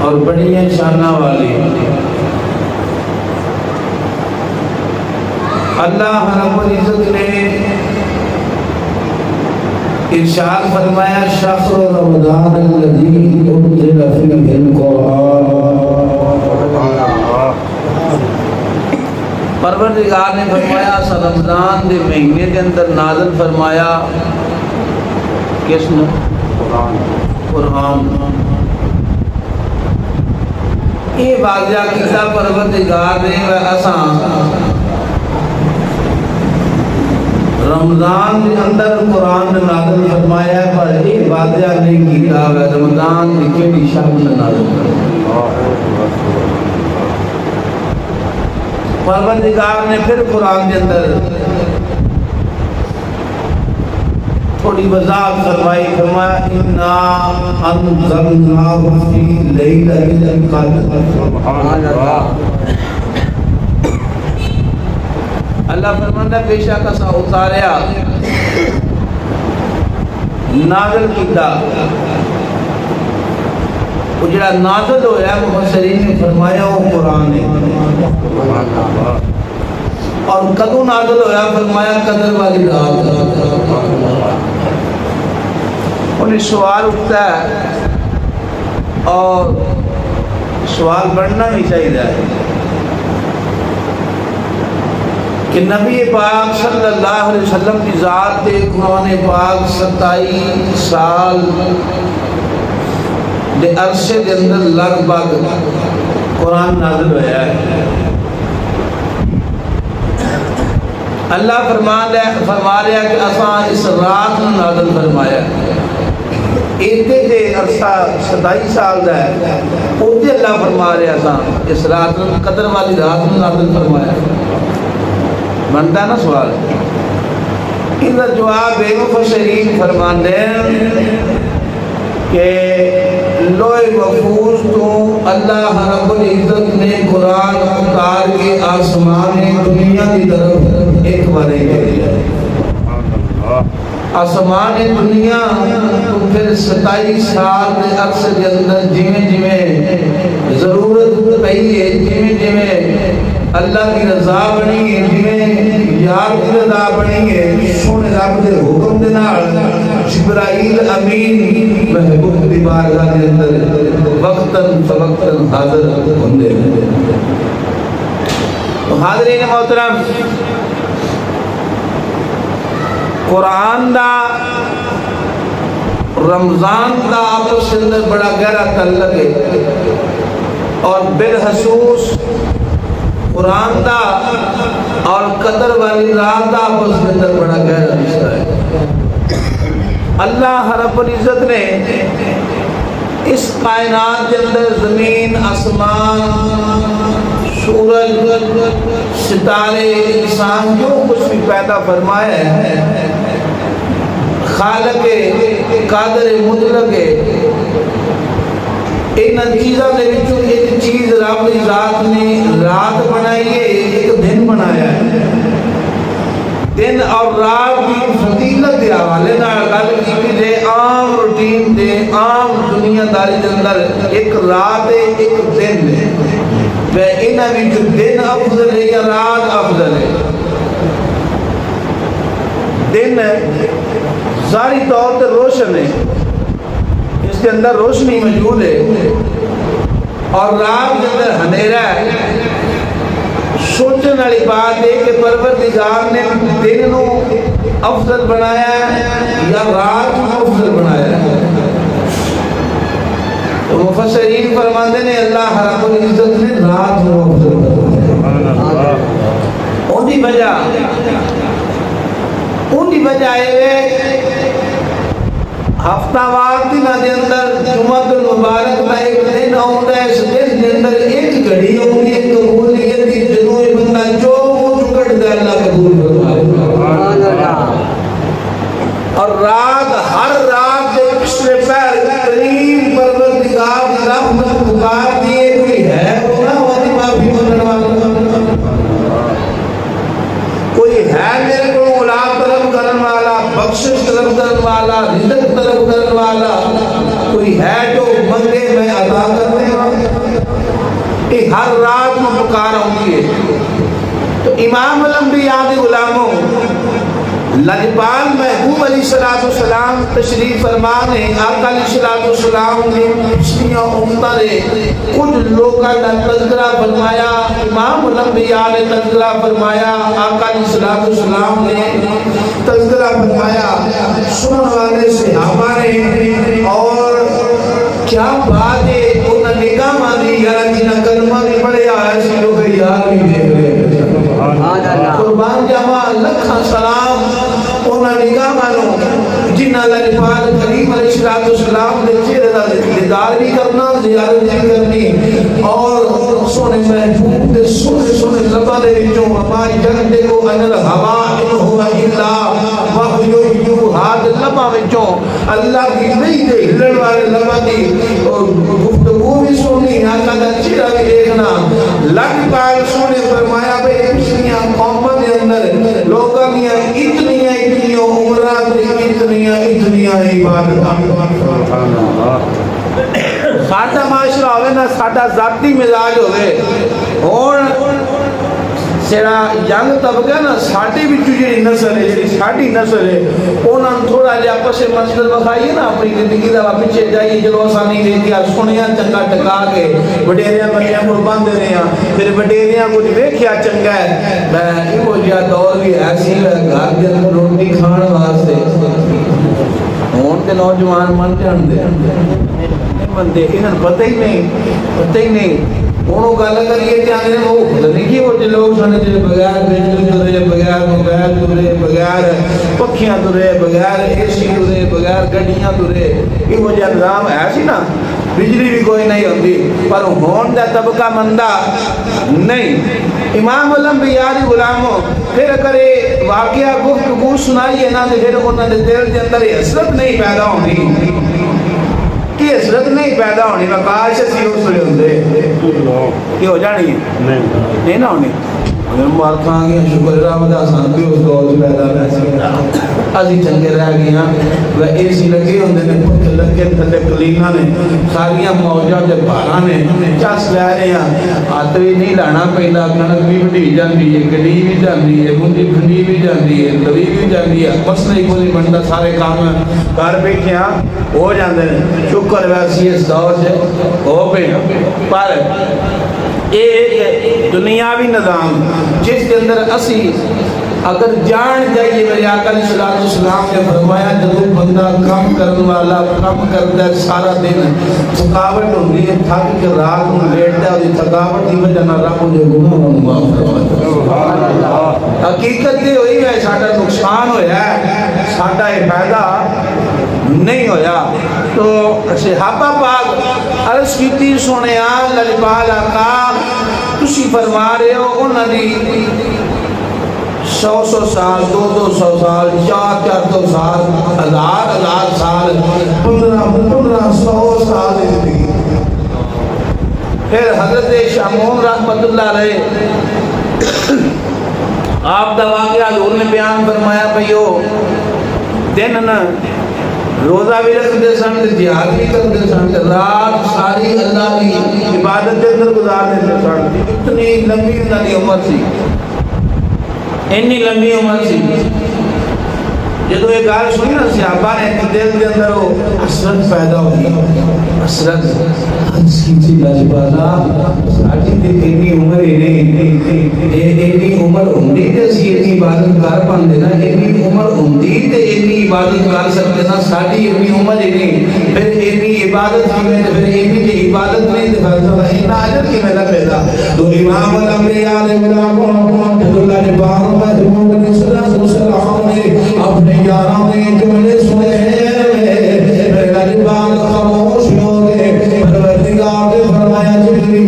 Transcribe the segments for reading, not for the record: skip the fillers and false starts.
اور بڑی شانہ والی اللہ رب العزت نے ارشاد فرمایا شهر رمضان الذي انزل فيه القرآن. پروردگار نے فرمایا رمضان دے مہینے کے اندر نازل فرمایا کس نے؟ قرآن. یہ واضح کیسا پروردگار نے اساں رمضان کے اندر قرآن نے نازل فرمایا ہے پر یہ واضح نہیں کیتا ہے رمضان کی کیڑی شب نے نازل فرمایا. پروردگار نے پھر قرآن کے اندر تھوڑی وضاحت فرمائی فرمایا انا انزلناہ فی لیلۃ القدر. سبحان اللہ. اللہ فرماندا بے شک اسا اتاریا نازل کیتا وہ جڑا نازل ہویا مفسرین نے فرمایا وہ قرآن ہے. اور کدو نازل ہویا فرمایا قدر والی رات. انہیں سوال اٹھتا ہے اور سوال بڑھنا بھی چاہیے کہ نبی پاک صلی اللہ علیہ وسلم کی ذات تے قرآن پاک 27 سال دے عرصے دے اندر لگ بھگ قرآن نازل ہویا ہے. اللہ فرما رہا کہ اساں اس رات میں نازل فرمایا ایتے دے عرصہ 27 سال دا ہے اوتے اللہ فرما رہا اساں اس رات میں قدر والی رات میں نازل فرمایا. بنتا ہے نا سوال. ان کا جواب ہے مفسرین فرماندے کہ لوح محفوظ تو اللہ رب العزت نے قرآن اتار کے آسمان دنیا کی طرف ایک بارے کیا. آسمان دنیا تو پھر 27 سال کے عرصے کے اندر جویں جویں ضرورت پئی ہے جویں جویں اللہ کی رضا بنی ہے جویں یار کی رضا بنی ہے سونے رب دے حکم دے نال جبرائیل امین محبوب دی بارگاہ دے اندر وقتاً فوقتاً حاضر ہوندے ہیں. تو حاضرین محترم قرآن دا رمضان دا آپس کے اندر بڑا گہرا تعلق ہے اور بالخصوص قرآن دا اور قدر والی رات دا آپس کے اندر بڑا گہرا رشتہ ہے. اللہ رب العزت نے اس کائنات کے اندر زمین آسمان سورج ستارے انسان جو کچھ بھی پیدا فرمایا ہے خالق قادر مطلق ان چیزوں نے ایک چیز رب ذات نے رات بنائی ہے ایک دن بنایا ہے. دن اور رات کی فضیلت کے حوالے نال گل کی عام روٹین دے عام دنیا داری کے اندر ایک رات ہے ایک دن ہے. انہاں وچ دن افضل ہے یا رات افضل ہے؟ دن ظاہری طور پر روشن ہے اس کے اندر روشنی موجود ہے اور رات کے اندر اندھیرا ہے. سوچنے والی بات ہے کہ پروردگار نے دن نو افضل بنایا ہے یا رات نو افضل بنایا ہے. تو مفسرین فرماتے ہیں اللہ رب العزت نے رات نو افضل بنایا. اونی وجہ ہے ہفتہ وار دن دے اندر جمعہ المبارک کا ایک دن آتا ہے. اس دن کے اندر ایک گھڑی ہوتی ہے قبولیت کی جنوں بندہ جو منہ چکٹ دے اللہ قبول فرمائے. اور رات ہر رات کے پچھلے پیر قریب پروردگار کی رحمت پکار دیے کوئی ہے وہ نہ ہوتی معافی مانگنے والا کوئی ہے میرے کو اولاد طلب کرنے والا بخشش طلب کرنے والا رزق طلب کرنے والا کوئی ہے جو منگے میں عطا یہ ہر رات میں پکار ہوتی ہے. تو امام الانبیاء دے غلاموں لجپال محبوب علیہ السلام تشریف فرمانے آقا علیہ السلام نے پچھلیاں امتہ نے کچھ لوگوں کا تذکرہ فرمایا. امام الانبیاء نے تذکرہ فرمایا, آقا علیہ السلام نے تذکرہ فرمایا. سنن والے صحابہ نے اور کیا بات ہے انہوں نے نگاہ مانی یار جنہ کلمہ بھی پڑھے آیا سی لوگ یار بھی دیکھ رہے قربان جاوا لکھاں سلام انہوں نے نگاہ مانو جنہ لجپال کریم علیہ السلام نے چہرے دا دیدار بھی کرنا زیارت بھی کرنی اور سونے محبوب دے سونے لبا دے وچوں ہماری جنت کو انل ہوا ان ہوا الا وحی یوحا دے لبا وچوں اللہ کی نہیں دے ہلن والے لبا دی گفتگو بھی سونی آقا دا چہرہ بھی دیکھنا. لجپال سونے فرمایا بھئی پچھلیاں قوموں دے اندر لوگاں دیاں اتنیاں عمرات اتنیاں عبادتاں ساڈا معاشرہ ہوئے نا ساڈا ذاتی مزاج ہوئے ہون سیڑا ینگ طبقہ نا ساڑی بھی جڑی نسل ہے جڑی ساڑی نسل ہے انہاں تھوڑا جا پس منزل بخائیے نا اپنی زندگی دا پیچھے جائیے جلو آسانی دیکھیا سنیا چنگا ٹکا کے وڈیریاں بندیاں کو باندھ رہے ہیں پھر وڈیریاں کو دیکھیا چنگا ہے میں یہ ہو جا دور بھی ایسی ہے گھر دے اندر روٹی کھان واسطے ہون تے نوجوان من جان دے بندے انہاں پتہ ہی نہیں انہوں گالا کریے کہ آنے وہ خود نہیں کی وہ لوگ سانے جلے بغیر بجلی دورے بغیر موبائل دورے بغیر پکھیاں دورے بغیر اے سی دورے بغیر گڑیاں دورے یہ وہ جا نظام ہے سی نا بجلی بھی کوئی نہیں ہوتی پر ہون دا طبقہ مندہ نہیں. امام الانبیاء دی غلاموں پھر اگر واقعہ گفتگو سنائیے نا پھر انہوں نے دل کے اندر حسرت نہیں پیدا ہونی کہ حسرت نہیں پیدا ہونی میں کاش اسی اس لئے ہوندے کہ ہو جانی نہیں نہ ہونی اگر مبارکاں آگیا شکر رحمت آسان بھی اس دور سے پیدا ویسے ازی چنگے رہ گیا وہ ایسی لگے ہوندے نے پتھ لگے تھلے کلینا نے ساریاں موجہ جب بارا نے چاس لے رہے ہیں آتوی نہیں لانا پہلا کنک بھی بڑی جاندی ہے گڑی بھی جاندی ہے منڈی بھنڈی بھی جاندی ہے دوی بھی جاندی ہے بس نہیں کوئی بندہ سارے کام کر بیٹھے ہیں ہو جاندے ہیں شکر ویسی اس دور سے ہو پہ پر ایک دنیاوی نظام جس کے اندر اسی اگر جان جائیے میرے آقا علیہ السلام نے فرمایا جب بندہ کام کرنے والا کام کرتا ہے سارا دن تھکاوٹ ہوتی ہے تھک کے رات میں لیٹتا ہے تھکاوٹ کی وجہ نہ رب مجھے گناہ معاف فرماتا ہے. حقیقت یہ ہوئی ہے ساڈا نقصان ہویا ہے ساڈا فائدہ نہیں ہویا. تو صحابہ پاک عرض کیتی سونے لجپال آقا تسی فرما رہے ہو انہاں دی 100 سال 200 سال 400 سال 1000 سال 1500 سال زندگی. پھر حضرت شامون رحمت اللہ علیہ آپ دا واقعہ حضور نے بیان فرمایا بھئیو دن نا روزہ بھی رکھتے سن جہاد بھی کرتے سن رات ساری اللہ کی عبادت کے اندر گزار دیتے سن. اتنی لمبی انہوں کی عمر سی اتنی لمبی عمر سی جدو یہ گال سنی نا صحابہ نے دل کے اندر وہ حسرت پیدا ہوئی حسرت حج کی تھی لجپالا ساڑھی تے اتنی عمر اتنی عمر ہوندی تے اسی اتنی عبادت کر پاندے نا اتنی عمر ہوندی تے اتنی عبادت کر سکتے نا ساڑھی اتنی عمر اتنی پھر اتنی عبادت کی میں پھر اتنی عبادت نہیں تے فیصلہ اتنا عجب کی میرا پیدا. تو امام الانبیاء علیہ السلام اللہ نے باہر محمود صلی اللہ علیہ وسلم نے اپنے یاروں نے جملے سنے ہیں میرا لبان خاموش ہو گئے پروردگار نے فرمایا جبریل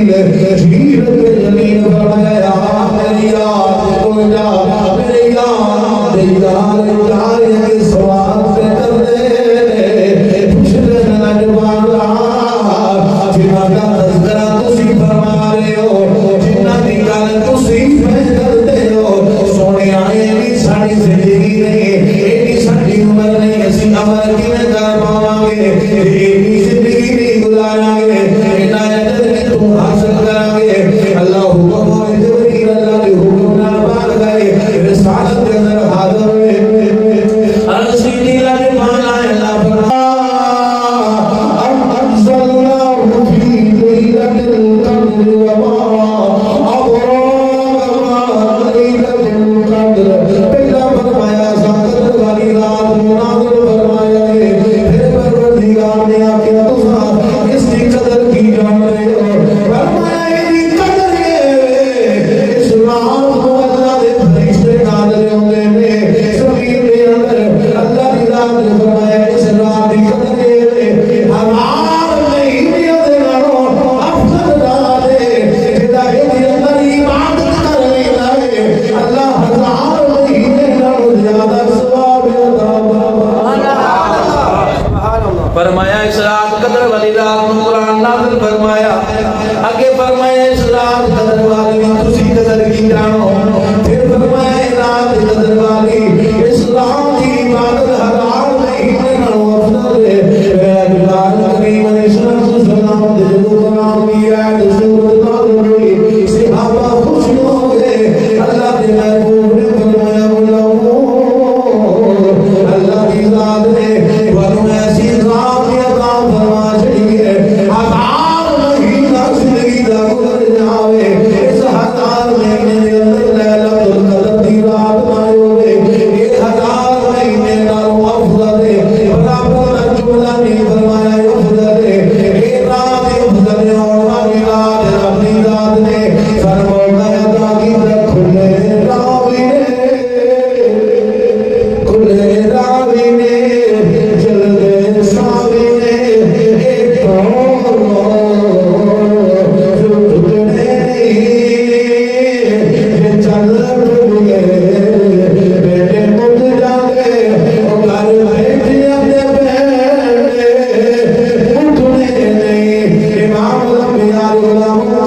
جبریل جلیل فرمایا میری یاد تم جا میری یاد جاری کے سوال سے کر دے پچھلے لبان جنہ کا تذکرہ تسی فرما رہے ہو جنہ نازل فرمایا اگے فرمایا اس رات قدر والی تسی قدر کی جانو پھر فرمایا رات قدر والی اسلام کی عبادت حلال نہیں نہ افضل ہے اجلال کریم علیہ السلام دے قرآن کی آیت سورۃ النور صحابہ خوش ہو گئے اللہ کے محبوب نے فرمایا اللہ کی ذات نے ورنہ ایسی ذات کی عطا فرما چڑی ہے ہزار مہینہ زندگی دا گزر جاوے اس ہزار مہینے کے اندر لیلۃ القدر کی رات نہ ہوے یہ ہزار مہینے نالوں افضل ہے برابر جملہ نہیں فرمایا افضل ہے یہ رات افضل ہے اور والی رات اپنی ذات نے فرمایا عطا کی کھلے راوی کھلے راوی نے جلد ساوی نے ایک امام